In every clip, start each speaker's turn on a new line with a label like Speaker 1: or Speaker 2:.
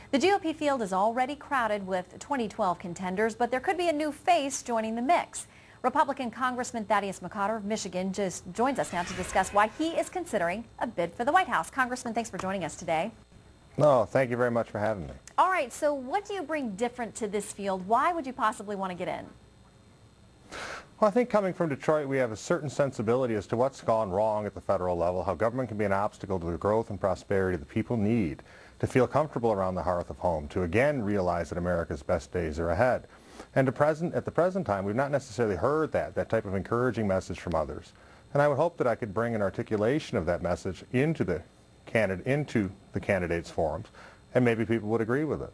Speaker 1: The GOP field is already crowded with 2012 contenders, but there could be a new face joining the mix. Republican Congressman Thaddeus McCotter of Michigan just joins us now to discuss why he is considering a bid for the White House. Congressman, thanks for joining us today.
Speaker 2: No, thank you very much for having me.
Speaker 1: All right, so what do you bring different to this field? Why would you possibly want to get in?
Speaker 2: Well, I think coming from Detroit, we have a certain sensibility as to what's gone wrong at the federal level, how government can be an obstacle to the growth and prosperity the people need to feel comfortable around the hearth of home, to again realize that America's best days are ahead. And at the present time, we've not necessarily heard that type of encouraging message from others. And I would hope that I could bring an articulation of that message into the candidates' forums, and maybe people would agree with it.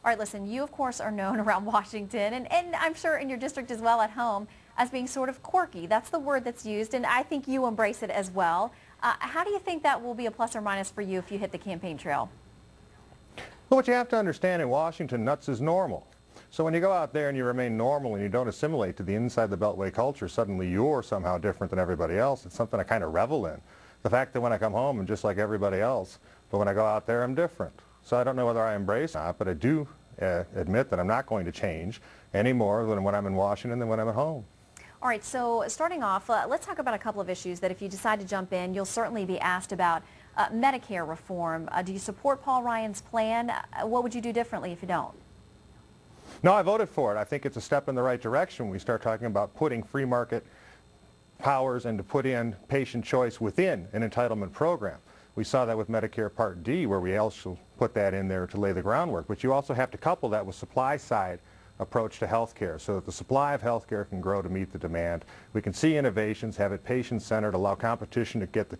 Speaker 1: All right, listen, you of course are known around Washington, and I'm sure in your district as well at home, as being sort of quirky. That's the word that's used, and I think you embrace it as well. How do you think that will be a plus or minus for you if you hit the campaign trail?
Speaker 2: Well, what you have to understand, in Washington, nuts is normal. So when you go out there and you remain normal and you don't assimilate to the inside the Beltway culture, suddenly you're somehow different than everybody else. It's something I kind of revel in. The fact that when I come home I'm just like everybody else, but when I go out there I'm different. So I don't know whether I embrace or not, but I do admit that I'm not going to change any more than when I'm in Washington than when I'm at home.
Speaker 1: All right, so starting off, let's talk about a couple of issues that if you decide to jump in, you'll certainly be asked about. Medicare reform. Do you support Paul Ryan's plan? What would you do differently if you don't?
Speaker 2: No, I voted for it. I think it's a step in the right direction when we start talking about putting free market powers and to put in patient choice within an entitlement program. We saw that with Medicare Part D, where we also put that in there to lay the groundwork. But you also have to couple that with supply-side approach to health care so that the supply of health care can grow to meet the demand. We can see innovations, have it patient-centered, allow competition to get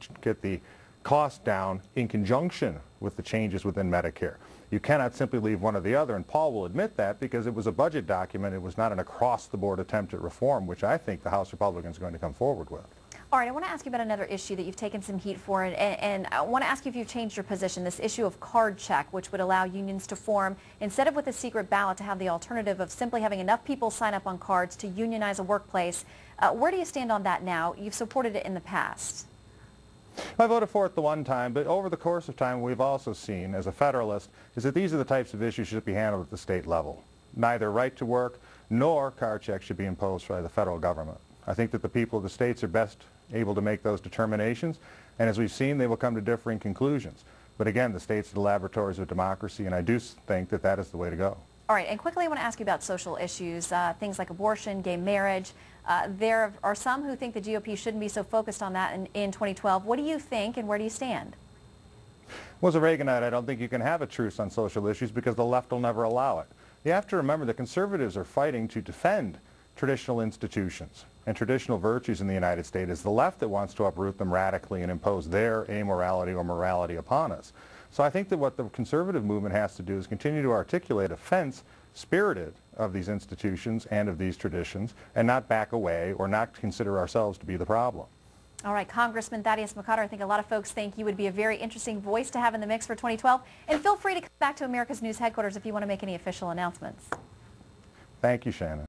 Speaker 2: the cost down in conjunction with the changes within Medicare. You cannot simply leave one or the other, and Paul will admit that because it was a budget document. It was not an across-the-board attempt at reform, which I think the House Republicans are going to come forward with.
Speaker 1: All right, I want to ask you about another issue that you've taken some heat for, and I want to ask you if you've changed your position, this issue of card check, which would allow unions to form, instead of with a secret ballot, to have the alternative of simply having enough people sign up on cards to unionize a workplace. Where do you stand on that now? You've supported it in the past.
Speaker 2: I voted for it the one time, but over the course of time we've also seen, as a Federalist, is that these are the types of issues that should be handled at the state level. Neither right to work nor card check should be imposed by the federal government. I think that the people of the states are best able to make those determinations, and as we've seen, they will come to differing conclusions. But again, the states are the laboratories of democracy, and I do think that that is the way to go.
Speaker 1: All right, and quickly I want to ask you about social issues, things like abortion, gay marriage. There are some who think the GOP shouldn't be so focused on that in 2012. What do you think, and where do you stand?
Speaker 2: Well, as a Reaganite, I don't think you can have a truce on social issues because the left will never allow it. You have to remember that conservatives are fighting to defend traditional institutions and traditional virtues in the United States. It's the left that wants to uproot them radically and impose their amorality or morality upon us. So I think that what the conservative movement has to do is continue to articulate a defense spirited of these institutions and of these traditions, and not back away or not consider ourselves to be the problem.
Speaker 1: All right, Congressman Thaddeus McCotter, I think a lot of folks think you would be a very interesting voice to have in the mix for 2012. And feel free to come back to America's News headquarters if you want to make any official announcements.
Speaker 2: Thank you, Shannon.